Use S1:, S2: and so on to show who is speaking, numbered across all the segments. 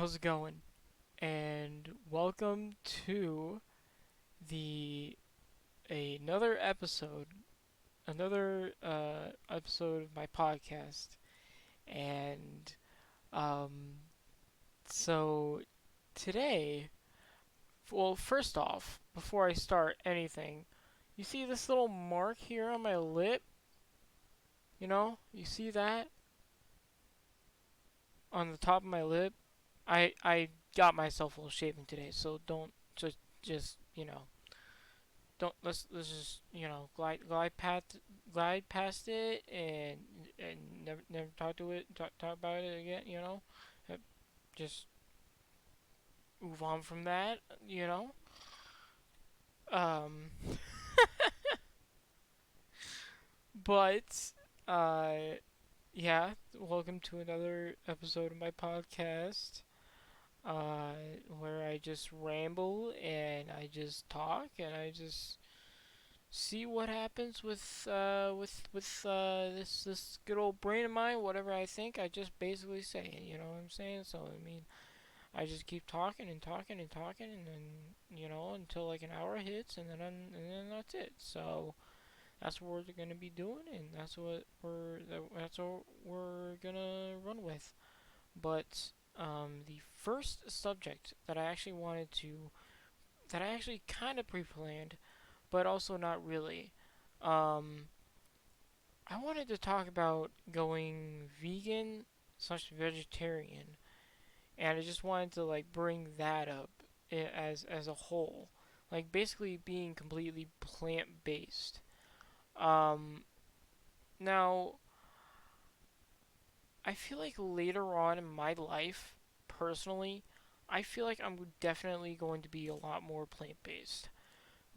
S1: How's it going? And welcome to the another episode of my podcast. And um, so today, well, first off, before I start anything, you see this little mark here on my lip? You see that on the top of my lip? I got myself a little shaving today, so don't just don't let's just glide past it and never talk about it again. Uh, just move on from that. Um, but uh, yeah. Welcome to another episode of my podcast. Where I just ramble and I just talk and I just see what happens with this good old brain of mine. Whatever I think, I just basically say it. You know what I'm saying? So I mean, I just keep talking and talking and talking, and then until like an hour hits, and then that's it. So that's what we're gonna be doing, and that's what we're gonna run with. But the first subject that I actually kind of pre-planned, but also not really. Um, I wanted to talk about going vegan slash vegetarian, and I just wanted to like bring that up as a whole, like basically being completely plant based. Um, Now I feel like later on in my life, personally, I feel like I'm definitely going to be a lot more plant based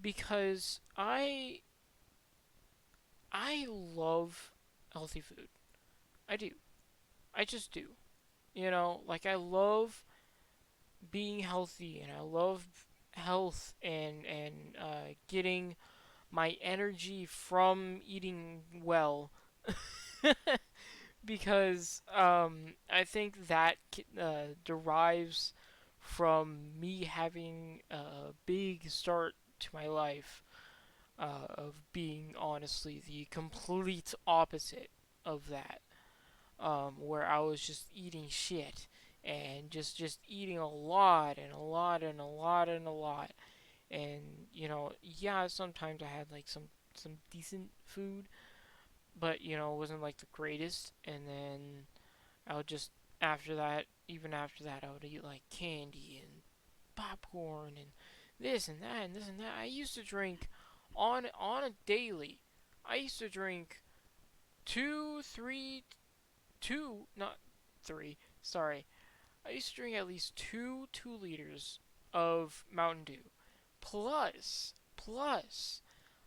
S1: because I love healthy food. I do. I just do. Like I love being healthy and I love health and getting my energy from eating well because I think that derives from me having a big start to my life of being honestly the complete opposite of that, where I was just eating shit and just eating a lot and a lot and a lot and a lot. And yeah, sometimes I had like some decent food, but it wasn't like the greatest. And then I would just even after that, I would eat like candy and popcorn and this and that and this and that. I used to drink on a daily. I used to drink two, three, two, not three. Sorry, I used to drink at least 2 liters of Mountain Dew. Plus,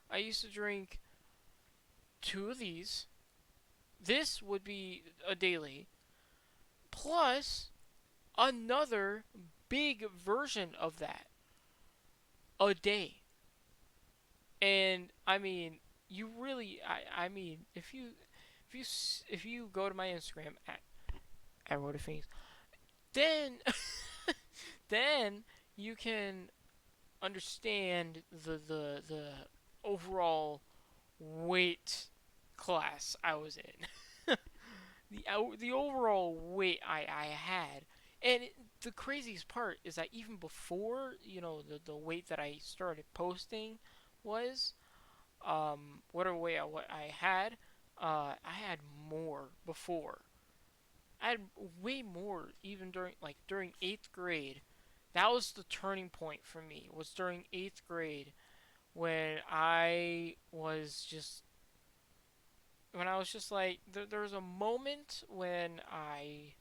S1: I used to drink two of these. This would be a daily. Plus, another big version of that a day. And I mean, you really, I mean, if you go to my Instagram at Rotafings, then then you can understand the overall weight class I was in. The overall weight I had. And the craziest part is that even before, the weight that I started posting was, whatever weight what I had, I had more before. I had way more even during 8th grade. That was the turning point for me. Was during 8th grade when I was just like there was a moment when I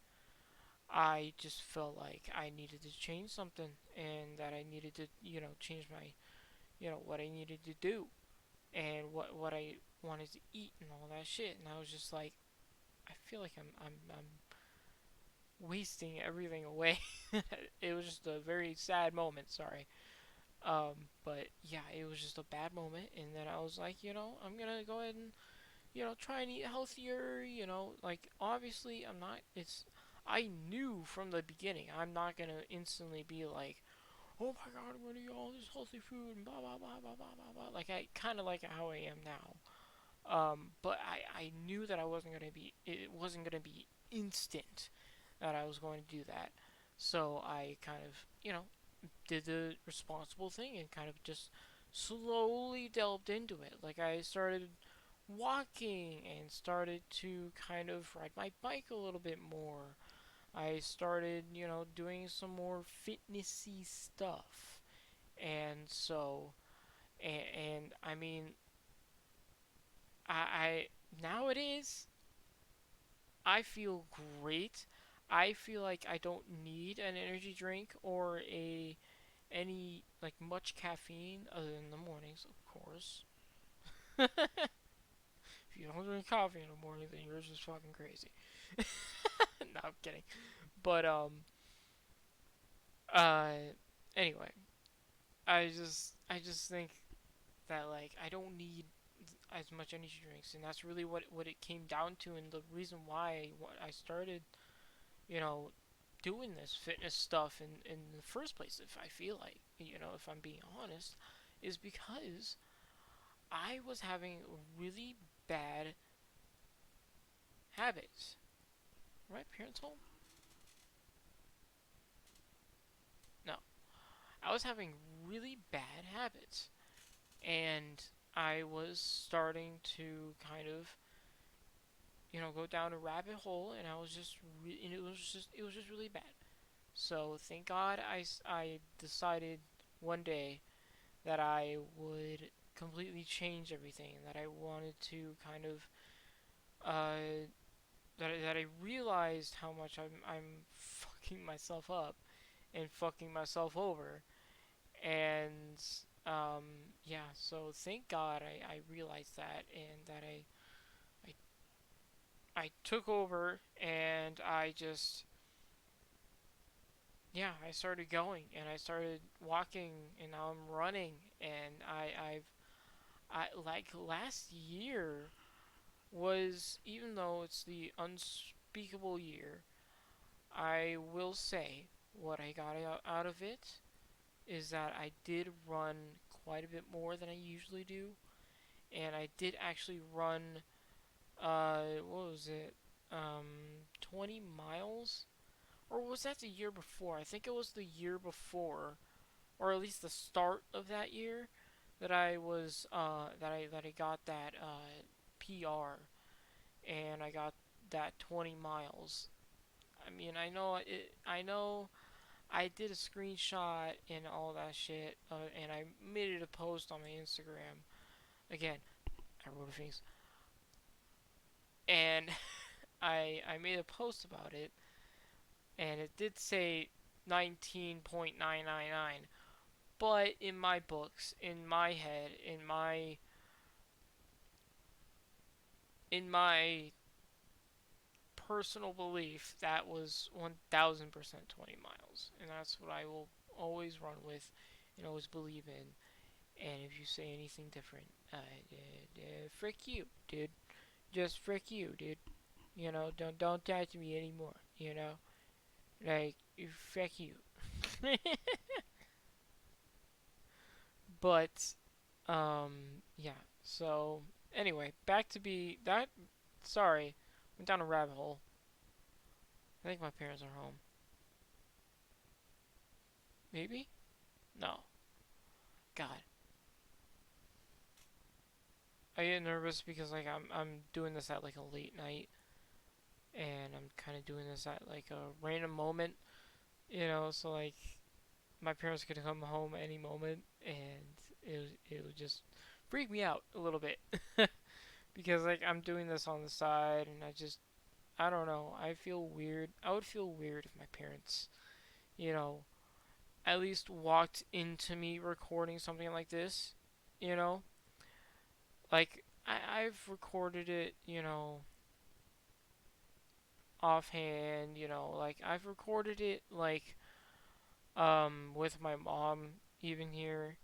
S1: just felt like I needed to change something and that I needed to change my what I needed to do and what I wanted to eat and all that shit. And I was just like, I feel like I'm wasting everything away. It was just a very sad moment. Sorry. But yeah, it was just a bad moment, and then I was like, I'm gonna go ahead and try and eat healthier. Like obviously I'm not. It's I knew from the beginning I'm not gonna instantly be like, oh my god, I'm gonna eat all this healthy food and blah blah blah blah blah blah blah. Like I kind of like how I am now. But I knew that it wasn't gonna be instant that I was going to do that. So I kind of, did the responsible thing and kind of just slowly delved into it. Like I started walking and started to kind of ride my bike a little bit more. I started, doing some more fitnessy stuff. And so, and I mean, I nowadays I feel great. I feel like I don't need an energy drink or a any like much caffeine other than the mornings, of course. If you don't drink coffee in the morning, then you're just fucking crazy. No, I'm kidding. But uh anyway, I just think that like I don't need as much energy drinks, and that's really what it came down to, and the reason why I started, you know, doing this fitness stuff in the first place, if I feel like, if I'm being honest, is because I was having really bad habits. Are my parents home? No. I was having really bad habits, and I was starting to kind of, go down a rabbit hole, and and it was just really bad. So thank God I decided one day that I would completely change everything, and that I wanted to kind of uh, that I realized how much I'm fucking myself up and fucking myself over, and yeah. So thank God I realized that, and that I took over, and I just, yeah, I started going, and I started walking, and now I'm running, and I like last year was, even though it's the unspeakable year, I will say what I got out of it is that I did run quite a bit more than I usually do, and I did actually run, what was it, 20 miles, or was that the year before? I think it was the year before, or at least the start of that year, that I got that PR, and I got that 20 miles. I mean, I know I did a screenshot and all that shit, and I made it a post on my Instagram. Again, I wrote a face, and I made a post about it, and it did say 19.999. But in my books, in my head, in my personal belief, that was 1000% 20 miles, and that's what I will always run with and always believe in. And if you say anything different, frick you, dude. Just frick you, dude. Don't talk to me anymore. Like frick you. But yeah. So anyway, back to be that. Sorry, went down a rabbit hole. I think my parents are home. Maybe? No. God, I get nervous because like I'm doing this at like a late night, and I'm kind of doing this at like a random moment. So like my parents could come home any moment, and it would just freak me out a little bit because like I'm doing this on the side, and I don't know. I feel weird. I would feel weird if my parents, you know, at least walked into me recording something like this. You know, like I've recorded it. Offhand. Like I've recorded it like with my mom even here,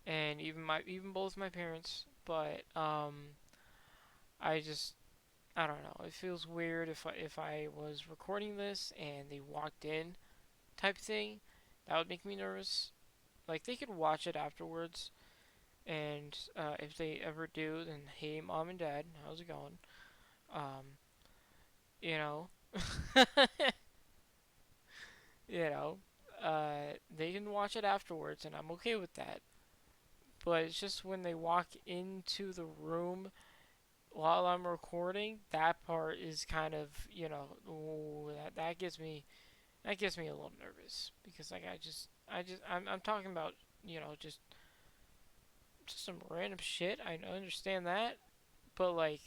S1: and even both my parents. But I just I don't know. It feels weird if I was recording this and they walked in type thing. That would make me nervous. Like they could watch it afterwards, and if they ever do, then hey, mom and dad, how's it going? Um, you know, you know, they can watch it afterwards, and I'm okay with that. But it's just when they walk into the room while I'm recording, that part is kind of, ooh, that gets me a little nervous because like I'm talking about, just some random shit. I understand that, but like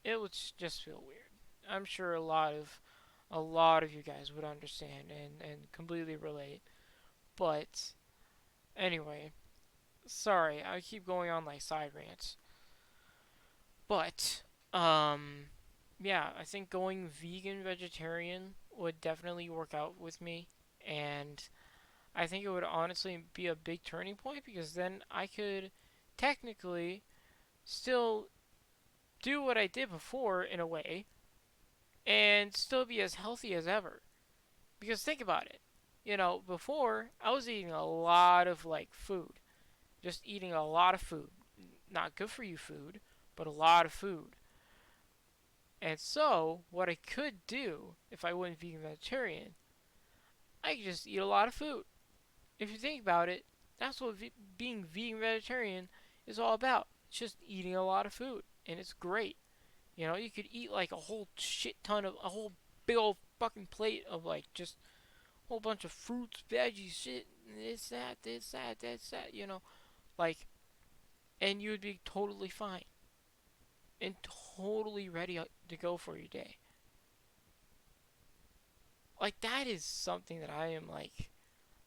S1: it would just feel weird. I'm sure a lot of you guys would understand and completely relate. But anyway, sorry, I keep going on like side rants. But yeah, I think going vegan vegetarian would definitely work out with me, and I think it would honestly be a big turning point because then I could technically still do what I did before in a way and still be as healthy as ever. Because think about it. Before I was eating a lot of like food, just eating a lot of food, not good for you food, but a lot of food. And so, what I could do if I went vegan vegetarian, I could just eat a lot of food. If you think about it, that's what being vegan vegetarian is all about. It's just eating a lot of food, and it's great. You could eat like a whole shit ton of a whole big old fucking plate of like just a whole bunch of fruits, veggies, shit, this, that, this, that, that's that. Like, and you would be totally fine and totally ready to go for your day. Like that is something that I am like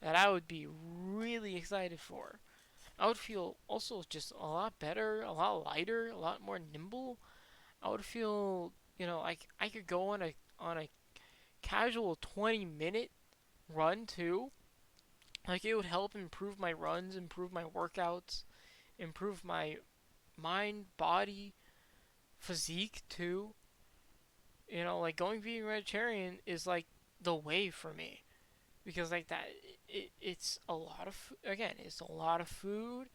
S1: that I would be really excited for. I would feel also just a lot better, a lot lighter, a lot more nimble. I would feel, like I could go on a casual 20-minute run too. Like it would help improve my runs, improve my workouts, improve my mind, body, physique too. Like going vegan vegetarian is like the way for me because like that it's a lot of again, it's a lot of food.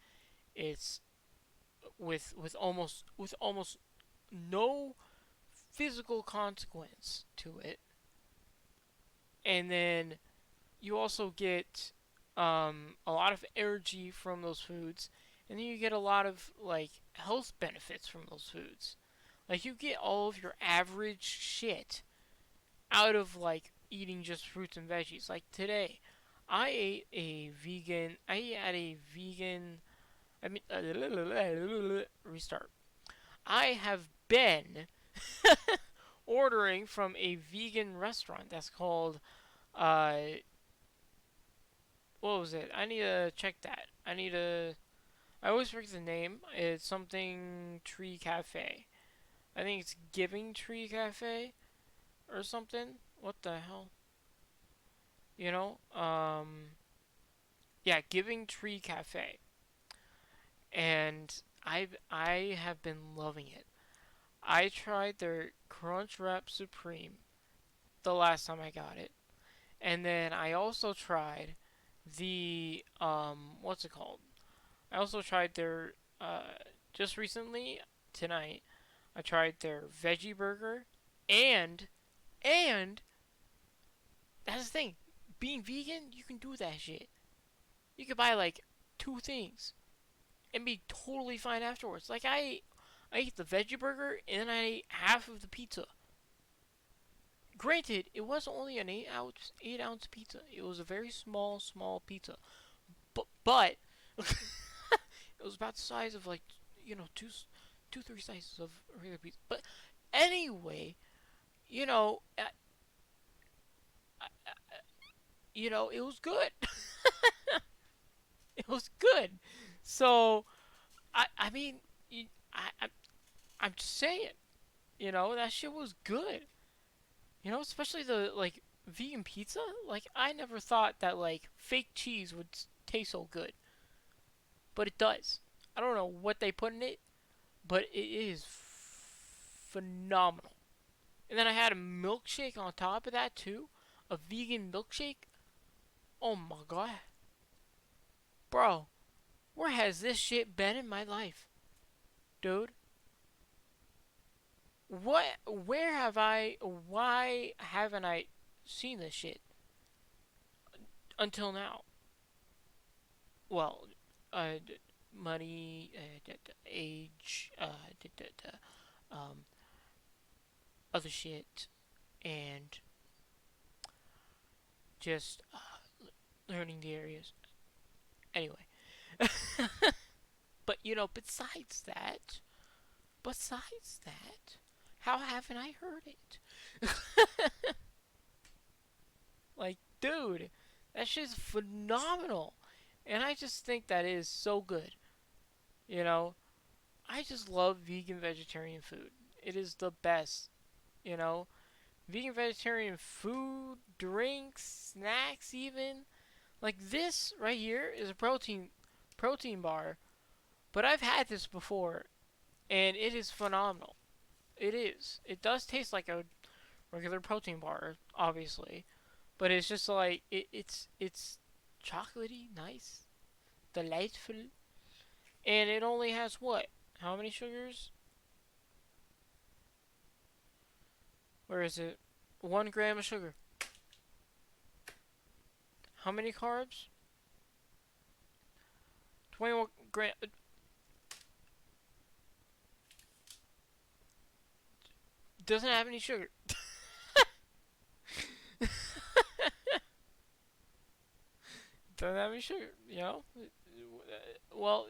S1: It's with almost no physical consequence to it. And then you also get a lot of energy from those foods, and then you get a lot of like health benefits from those foods. Like you get all of your average shit out of like eating just fruits and veggies. Like today, I had a vegan. I mean, restart. I have been ordering from a vegan restaurant that's called uh what was it? I need to check that. I always forget the name. It's something Tree Cafe. I think it's Giving Tree Cafe or something. What the hell? You know? Yeah, Giving Tree Cafe. And I have been loving it. I tried their Crunchwrap Supreme the last time I got it. And then I also tried the what's it called? I also tried their just recently tonight. I tried their veggie burger, and and that's the thing. Being vegan, you can do that shit. You could buy like two things and be totally fine afterwards. Like I ate the veggie burger and then I ate half of the pizza. Granted, it was only an 8-ounce pizza. It was a very small pizza, but it was about the size of like two three slices of regular pizza. But anyway, you know, uh, it was good. It was good. So I mean, I'm just saying, that shit was good. Especially the like vegan pizza. Like I never thought that like fake cheese would taste so good, but it does. I don't know what they put in it, but it is phenomenal. And then I had a milkshake on top of that too, a vegan milkshake. Oh my god, bro, where has this shit been in my life, dude? What? Where have I? Why haven't I seen this shit until now? Well, uh, money, age, um, other shit, and just learning the areas. Anyway, but besides that, how haven't I heard it? Like, dude, that shit's phenomenal. And I just think that is so good. You know, I just love vegan vegetarian food. It is the best. You know, vegan vegetarian food, drinks, snacks, even. Like this right here is a protein bar, but I've had this before, and it is phenomenal. It is. It does taste like a regular protein bar, obviously, but it's just like it's chocolatey, nice, delightful, and it only has what? How many sugars? Where is it? 1 gram of sugar. How many carbs? 21 gram. Doesn't have any sugar. Doesn't have any sugar. You know. Well,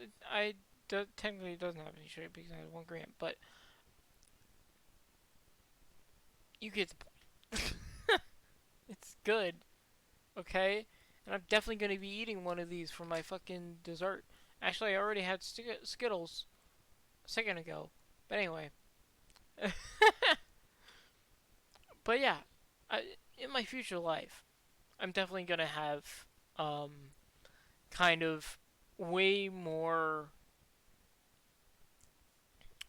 S1: technically it doesn't have any sugar because it has 1 gram, but you get the point. It's good, okay? And I'm definitely gonna be eating one of these for my fucking dessert. Actually, I already had Skittles a second ago. But anyway, but yeah, in my future life, I'm definitely gonna have um, kind of way more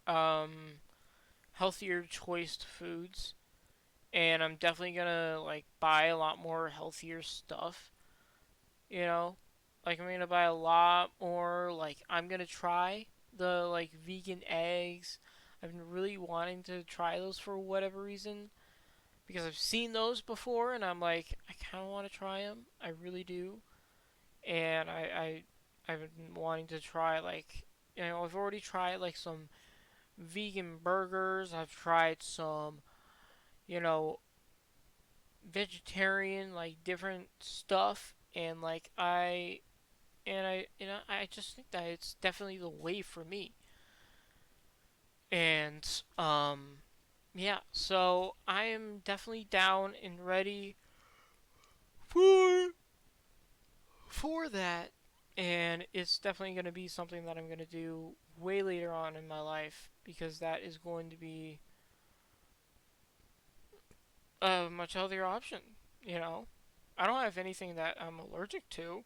S1: um, healthier choiced foods, and I'm definitely gonna like buy a lot more healthier stuff. You know, like I'm gonna buy a lot more. Like I'm gonna try the like vegan eggs. I've been really wanting to try those for whatever reason because I've seen those before, and I'm like, I kind of want to try them. I really do, and I've been wanting to try like I've already tried like some vegan burgers. I've tried some you know vegetarian like different stuff, and like I just think that it's definitely the way for me. And yeah, so I am definitely down and ready for that. And it's definitely going to be something that I'm going to do way later on in my life because that is going to be a much healthier option, you know. I don't have anything that I'm allergic to.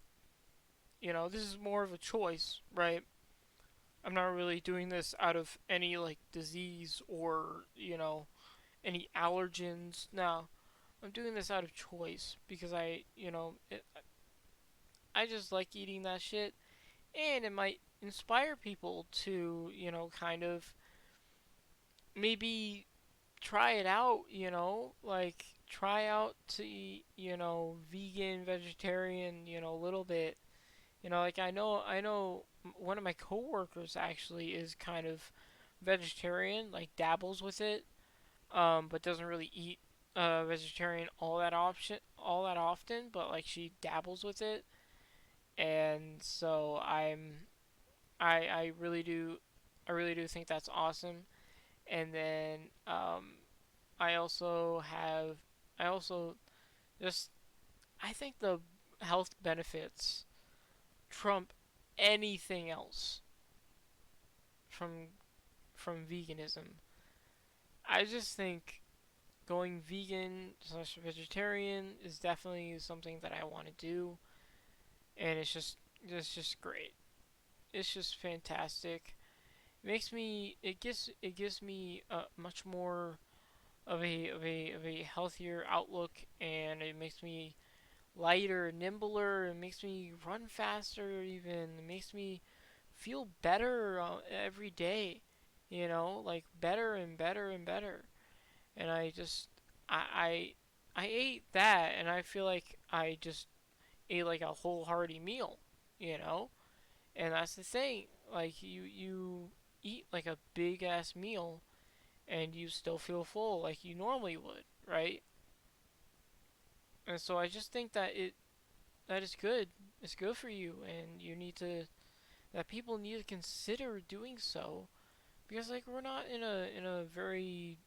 S1: This is more of a choice, right? I'm not really doing this out of any like disease or, any allergens. No, I'm doing this out of choice because I just like eating that shit, and it might inspire people to, kind of maybe try it out. Like try out to eat, vegan, vegetarian, a little bit. Like I know one of my coworkers actually is kind of vegetarian, like dabbles with it, but doesn't really eat vegetarian all that often, but like she dabbles with it, and so I really do think that's awesome. And then I also have I also just I think the health benefits trump anything else from veganism. I just think going vegan slash vegetarian is definitely something that I want to do, and it's just great. It's just fantastic, it gives me a much more of a healthier outlook, and it makes me lighter, nimbler. It makes me run faster. Even it makes me feel better every day. Like better and better and better. And I I ate that, and I feel like I just ate like a whole hearty meal. You know, and that's the thing. Like you eat like a big ass meal, and you still feel full like you normally would, right? And so I just think that is good. It's good for you, and that people need to consider doing so, because like we're not in a very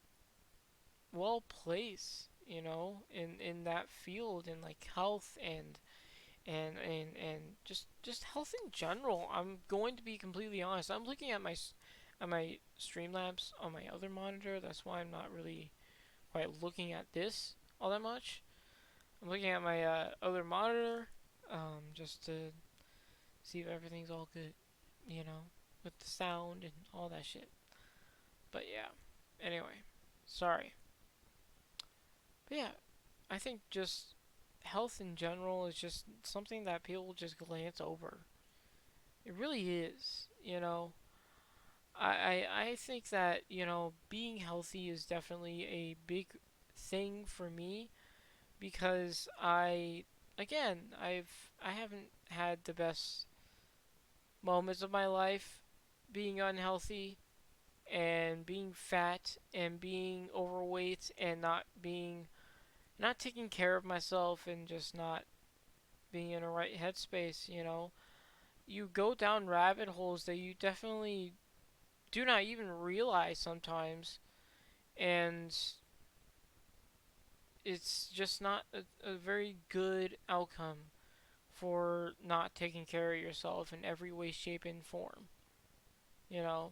S1: well place, in that field, in like health and just health in general. I'm going to be completely honest. I'm looking at my Streamlabs on my other monitor. That's why I'm not really quite looking at this all that much. I'm looking at my other monitor, just to see if everything's all good, with the sound and all that shit. But yeah. Anyway, sorry. But yeah, I think just health in general is just something that people just glance over. It really is, I think that, being healthy is definitely a big thing for me, because I haven't had the best moments of my life being unhealthy and being fat and being overweight and not taking care of myself and just not being in a right headspace. You go down rabbit holes that you definitely do not even realize sometimes, and it's just not a very good outcome for not taking care of yourself in every way, shape, and form. You know,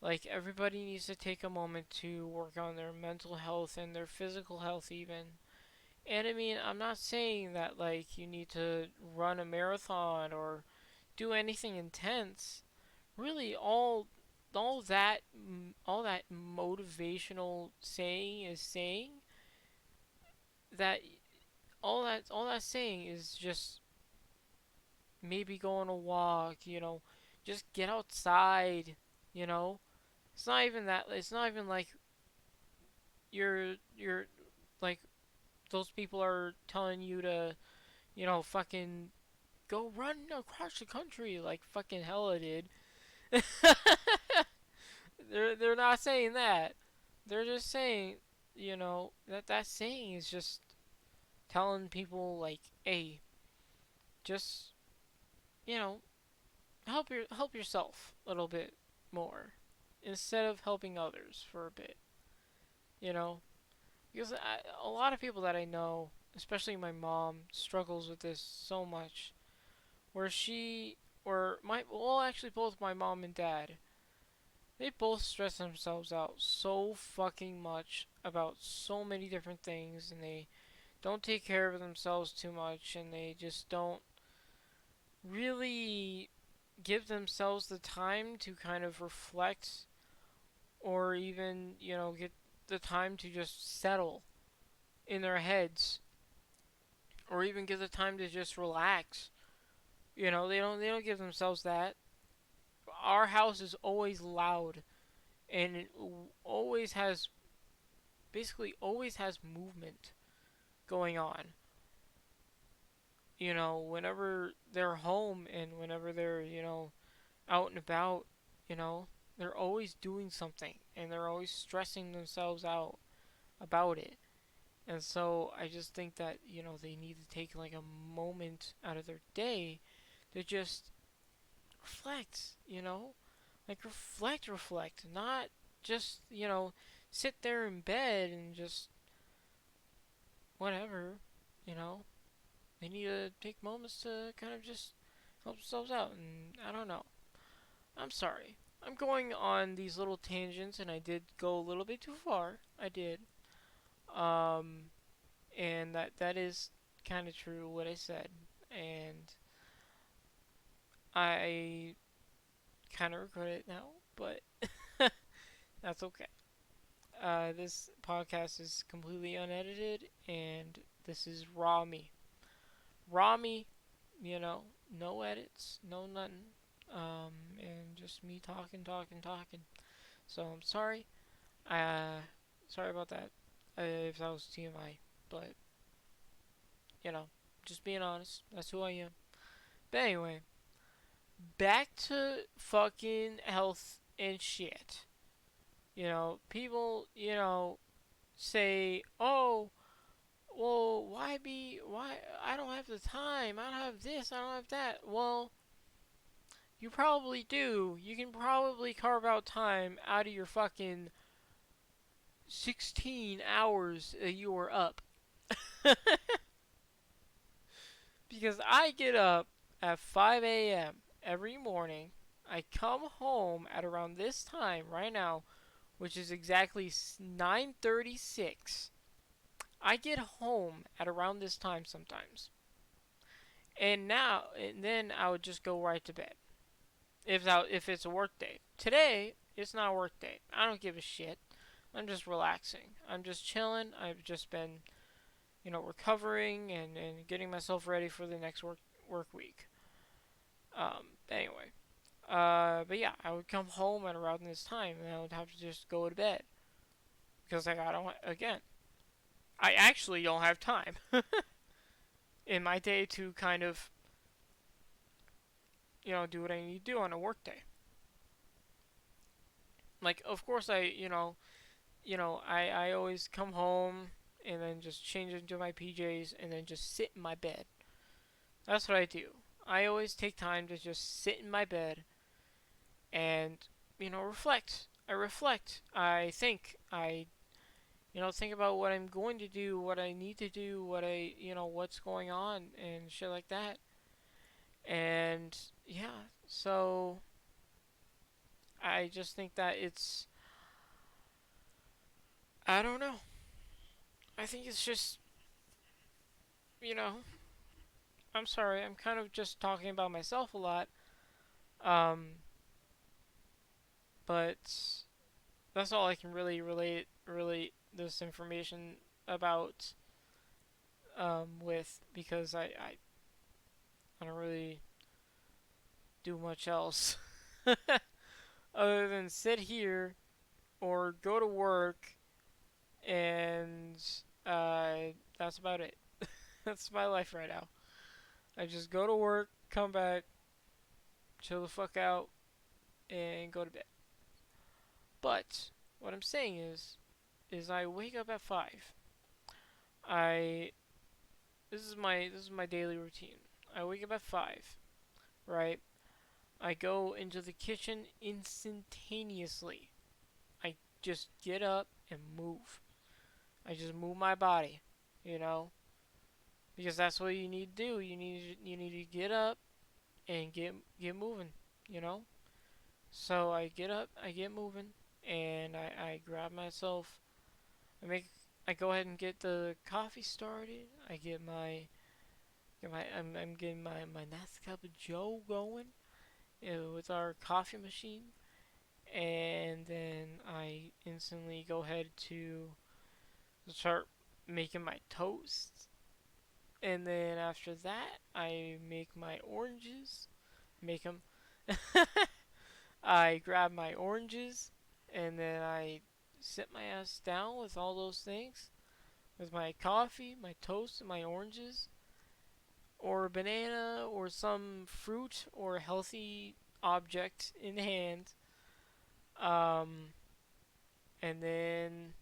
S1: like everybody needs to take a moment to work on their mental health and their physical health, even. And I mean, I'm not saying that like you need to run a marathon or do anything intense. Really, all that motivational saying is saying that all that saying is just maybe go on a walk, just get outside, you know. It's not even that. It's not even like you're like those people are telling you to, fucking go run across the country like fucking hella did. They're not saying that. They're just saying, that saying is just telling people like, hey, just you know, help yourself a little bit more instead of helping others for a bit. You know, because a lot of people that I know, especially my mom, struggles with this so much. Where she, or my, well, actually both my mom and dad, they both stress themselves out so fucking much about so many different things, and they don't take care of themselves too much, and they just don't really give themselves the time to kind of reflect, or even, get the time to just settle in their heads, or even give the time to just relax. They don't give themselves that. Our house is always loud, and it always has basically always has movement going on. Whenever they're home and whenever they're, out and about, you know, they're always doing something and they're always stressing themselves out about it. And so I just think that, they need to take like a moment out of their day to just reflect, Like reflect, not just, sit there in bed and just whatever, you know. They need to take moments to kind of just help themselves out, and I don't know. I'm sorry. I'm going on these little tangents, and I did go a little bit too far. I did. Um, and that is kind of true what I said, and I kind of regret it now. but that's okay. This podcast is completely unedited, and this is raw me. Raw me, no edits, no nothing. And just me talking, talking, talking. So I'm sorry. Uh, sorry about that. If that was TMI, but you know, just being honest. That's who I am. But anyway, back to fucking health and shit. People, say, "Oh, well, why I don't have the time. I don't have this, I don't have that." Well, you probably do. You can probably carve out time out of your fucking 16 hours that you are up. Because I get up at 5 a.m. every morning. I come home at around this time right now, which is exactly 9:36. I get home at around this time sometimes. And then I would just go right to bed. If it's a work day. Today, it's not a work day. I don't give a shit. I'm just relaxing. I'm just chilling. I've just been, recovering and getting myself ready for the next work week. Anyway. But yeah, I would come home at around this time and I would have to just go to bed. Because like I don't again, I actually don't have time in my day to kind of, do what I need to do on a work day. Like of course I always come home and then just change into my PJs and then just sit in my bed. That's what I do. I always take time to just sit in my bed and, reflect. I reflect. I think. Think about what I'm going to do, what I need to do, what's going on and shit like that. And yeah, so I just think that I don't know. I think it's just, you know, I'm sorry, I'm kind of just talking about myself a lot. Um, but that's all I can really relate this information about with because I don't really do much else other than sit here or go to work and that's about it. That's my life right now. I just go to work, come back, chill the fuck out, and go to bed. But what I'm saying is I wake up at 5. I this is my daily routine. I wake up at 5, right? I go into the kitchen instantaneously. I just get up and move. I just move my body, you know, because that's what you need to do. You need to get up and get moving, you know. So I get up, I get moving, and I grab myself. I make I go ahead and get the coffee started. I'm getting my Nescafe Joe going with our coffee machine, and then I instantly go ahead to start making my toast. And then after that, I make my oranges. Make them. I grab my oranges, and then I sit my ass down with all those things, with my coffee, my toast, and my oranges, or a banana, or some fruit or healthy object in hand. Um, and then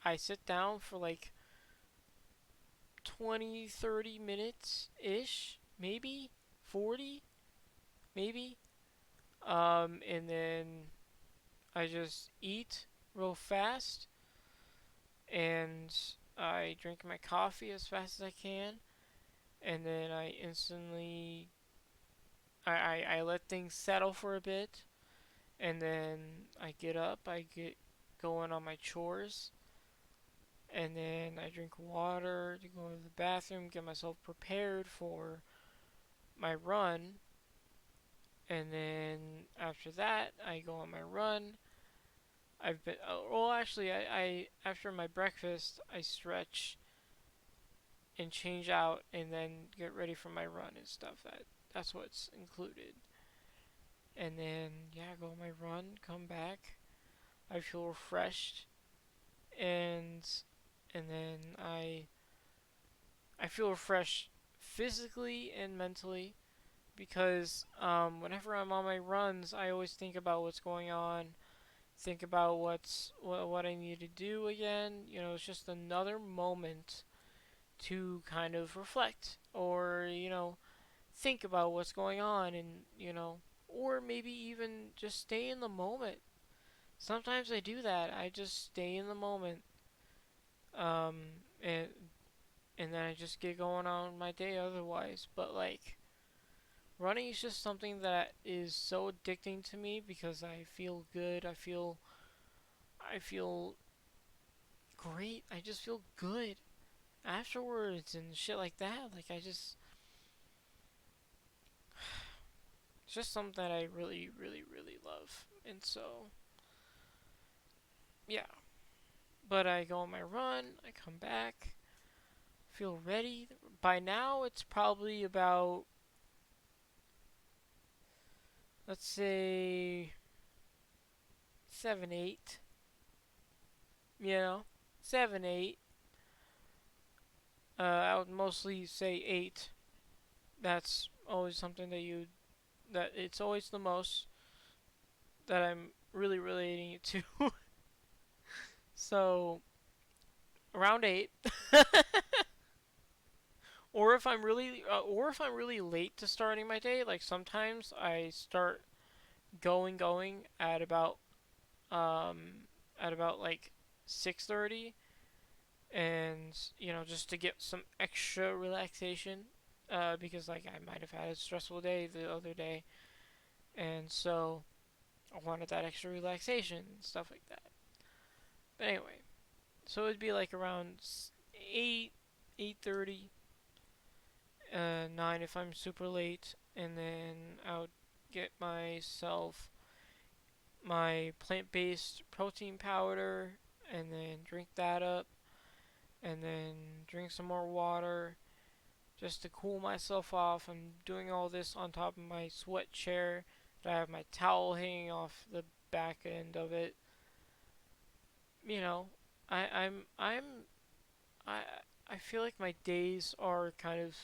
S1: I sit down for like 20, 30 minutes ish, maybe 40, maybe. And then I just eat real fast and I drink my coffee as fast as I can. And then I let things settle for a bit. And then I get up, I get going on my chores. And then I drink water to go to the bathroom, get myself prepared for my run. And then after that, I go on my run. I've been, well, actually, I after my breakfast, I stretch and change out and then get ready for my run and stuff. That's what's included. And then yeah, go on my run, come back. I feel refreshed and then I feel refreshed physically and mentally because whenever I'm on my runs, I always think about what's going on, think about what I need to do again. You know, it's just another moment to kind of reflect or think about what's going on and or maybe even just stay in the moment. Sometimes I do that. I just stay in the moment, um, and then I just get going on my day otherwise. But like running is just something that is so addicting to me because I feel good. I feel great. I just feel good afterwards and shit like that. Like it's just something that I really, really, really love. And so yeah. But I go on my run. I come back. Feel ready. By now it's probably about, let's say, 7, 8. You know, 7, 8. I would mostly say 8. That's always something that it's always the most that I'm really relating it to. So around 8. Or if I'm really late to starting my day, like sometimes I start going um at about like 6:30, and just to get some extra relaxation, because like I might have had a stressful day the other day, and so I wanted that extra relaxation and stuff like that. But anyway, so it'd be like around 8, 8:30, 9 if I'm super late, and then I would get myself my plant-based protein powder, and then drink that up, and then drink some more water just to cool myself off. I'm doing all this on top of my sweat chair that I have my towel hanging off the back end of it. You know, I I'm I I feel like my days are kind of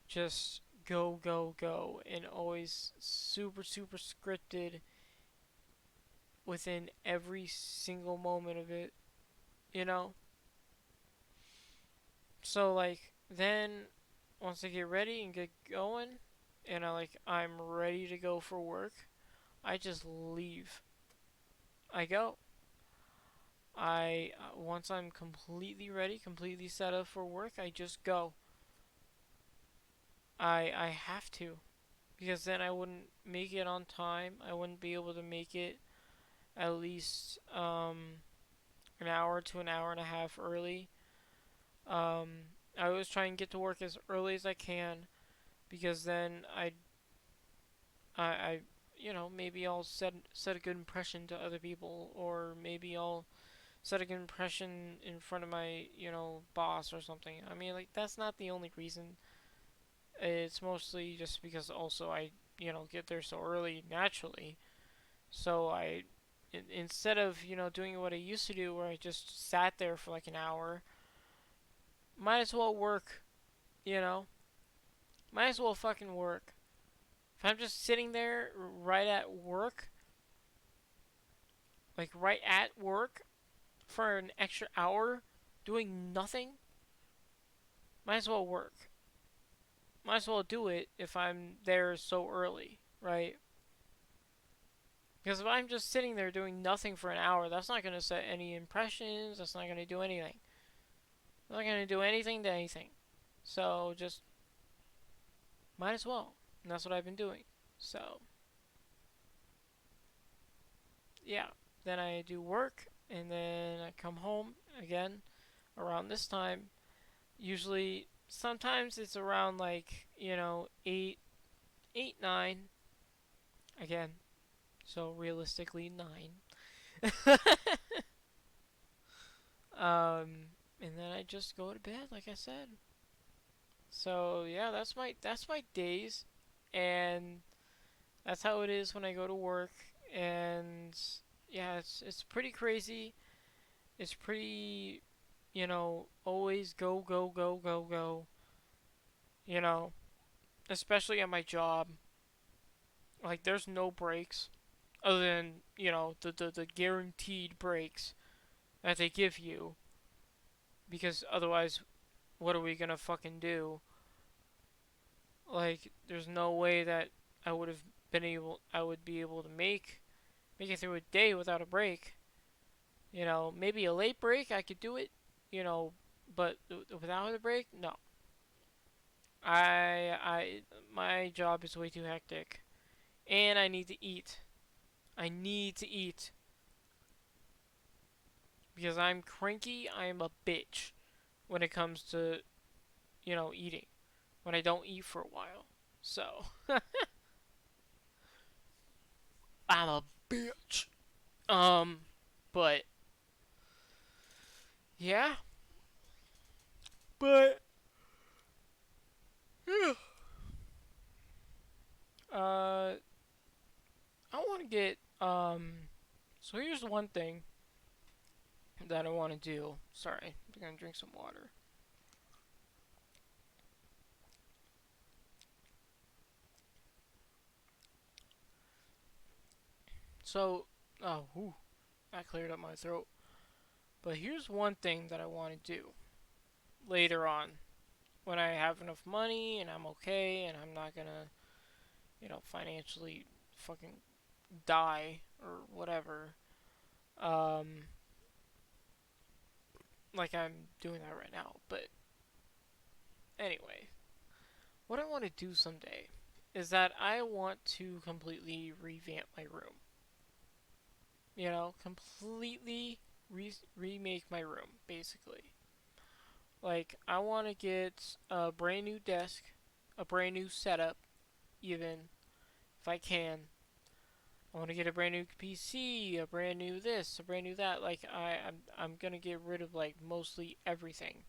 S1: just go go go and always super super scripted within every single moment of it, you know? So like then once I get ready and get going and I'm ready to go for work, I just leave. I go. I Once I'm completely ready, completely set up for work, I just go. I have to because then I wouldn't make it on time. I wouldn't be able to make it at least an hour to an hour and a half early. Um, I always try and get to work as early as I can because then I maybe I'll set a good impression to other people, or maybe I'll set a good impression in front of my boss or something. I mean, like that's not the only reason. It's mostly just because also I get there so early naturally. So instead of doing what I used to do where I just sat there for like an hour, might as well work. You know, might as well fucking work. If I'm just sitting there right at work, like right at work for an extra hour doing nothing, might as well work. Might as well do it if I'm there so early, right? Because if I'm just sitting there doing nothing for an hour, that's not going to set any impressions. That's not going to do anything. It's not going to do anything to anything. So just might as well. And that's what I've been doing. So, yeah. Then I do work, and then I come home again around this time. Usually, sometimes it's around like, 8, 8, 9 again. So realistically 9. And then I just go to bed, like I said. So yeah, that's my days, and that's how it is when I go to work. And yeah, it's pretty crazy. It's pretty, always go go go go go. You know, especially at my job. Like there's no breaks other than the guaranteed breaks that they give you, because otherwise, what are we gonna fucking do? Like, there's no way that I would be able to make it through a day without a break. Maybe a late break, I could do it, you know, but without a break, no. My job is way too hectic, and I need to eat. I need to eat because I'm cranky. I am a bitch when it comes to eating. When I don't eat for a while, so I'm a bitch. Um, but yeah, but yeah. Uh, I want to get So here's one thing that I want to do. Sorry, I'm gonna drink some water. So, whew, that cleared up my throat. But here's one thing that I want to do later on when I have enough money and I'm okay and I'm not gonna, financially fucking die or whatever. Um, like I'm doing that right now. But anyway, what I want to do someday is that I want to completely revamp my room. Completely remake my room, basically. Like, I want to get a brand new desk, a brand new setup, even if I can. I want to get a brand new PC, a brand new this, a brand new that. Like, I'm gonna get rid of like mostly everything.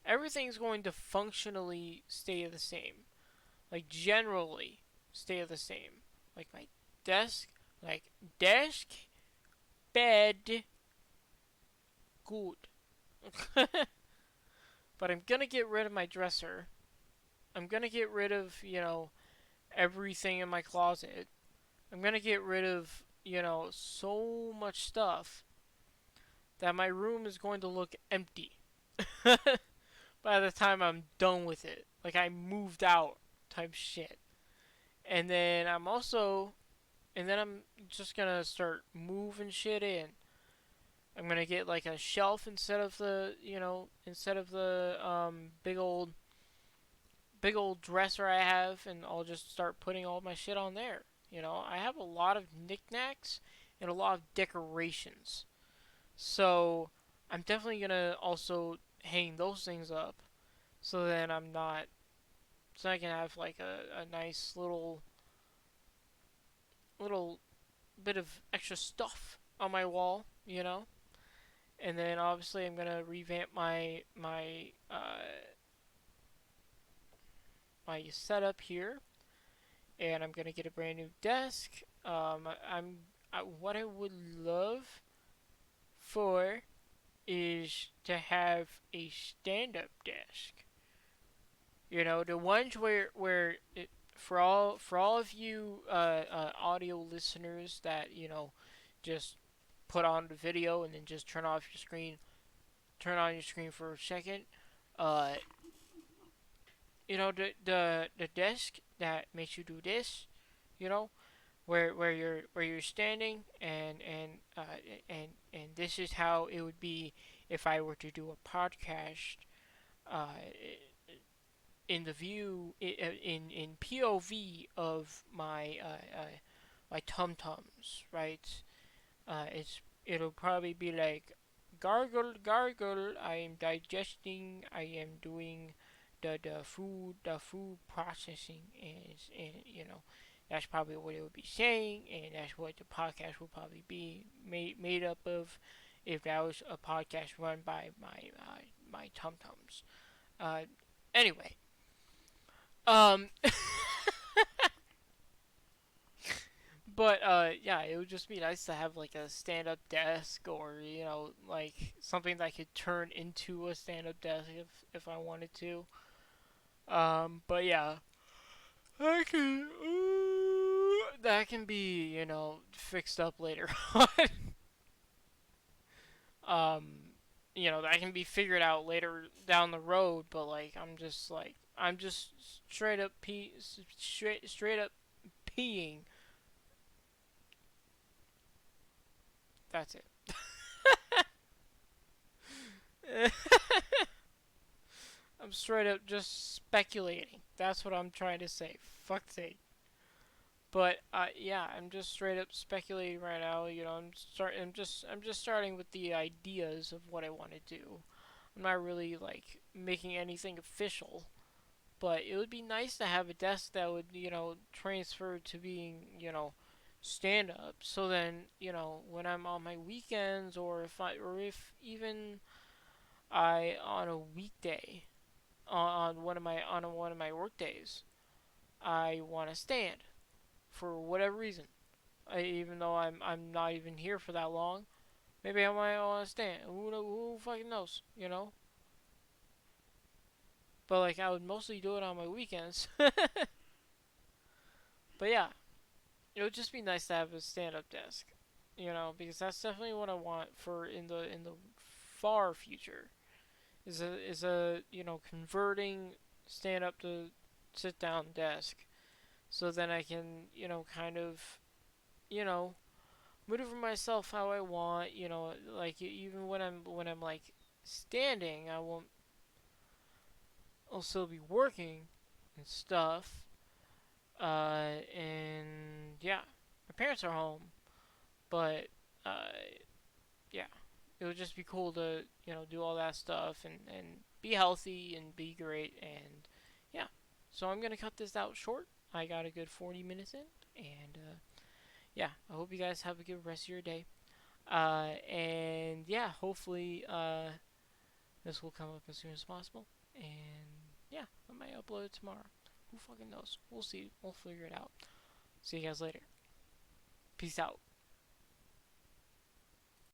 S1: Everything's going to functionally stay the same. Like generally stay the same. Like my desk, like desk, bed, good. But I'm gonna get rid of my dresser. I'm gonna get rid of, everything in my closet. I'm gonna get rid of, so much stuff that my room is going to look empty by the time I'm done with it. Like I moved out type shit. And then I'm just gonna start moving shit in. I'm gonna get like a shelf instead of the big old dresser I have, and I'll just start putting all my shit on there. I have a lot of knickknacks and a lot of decorations, so I'm definitely gonna also hang those things up, so then so I can have like a nice little bit of extra stuff on my wall, And then obviously I'm gonna revamp my setup here, and I'm gonna get a brand new desk. What I would love for is to have a stand-up desk. The ones for all of you audio listeners that just put on the video and then just turn on your screen for a second. Uh, the desk that makes you do this, you know, where you're standing, and this is how it would be if I were to do a podcast. Uh, in the view in POV of my tum tums, right? It'll probably be like gargle gargle. I am digesting. I am doing the food processing is, and that's probably what it would be saying, and that's what the podcast would probably be made up of, if that was a podcast run by my tum tums. Uh, anyway, um, but yeah, it would just be nice to have like a stand-up desk, or like something that could turn into a stand-up desk if I wanted to. But yeah, that can be fixed up later on. um, that can be figured out later down the road. But like, I'm just straight up peeing. That's it. I'm straight up just speculating. That's what I'm trying to say. Fuck's sake. But yeah, I'm just straight up speculating right now. I'm just starting with the ideas of what I want to do. I'm not really like making anything official, but it would be nice to have a desk that would transfer to being stand up. So then when I'm on my weekends, or if even I on a weekday, on one of my work days, I want to stand for whatever reason. Even though I'm not even here for that long, maybe I might want to stand. Who fucking knows, But like, I would mostly do it on my weekends. But yeah, it would just be nice to have a stand-up desk, because that's definitely what I want for in the far future. Is a converting stand-up to sit-down desk, so then I can kind of you know maneuver myself how I want. Like, even when I'm like standing, I'll still be working and stuff. And yeah, my parents are home, but uh, yeah, it would just be cool to do all that stuff, and be healthy and be great. And yeah, so I'm gonna cut this out short. I got a good 40 minutes in, and yeah, I hope you guys have a good rest of your day. And yeah, hopefully this will come up as soon as possible. And yeah, I might upload it tomorrow. Who fucking knows? We'll see. We'll figure it out. See you guys later. Peace out.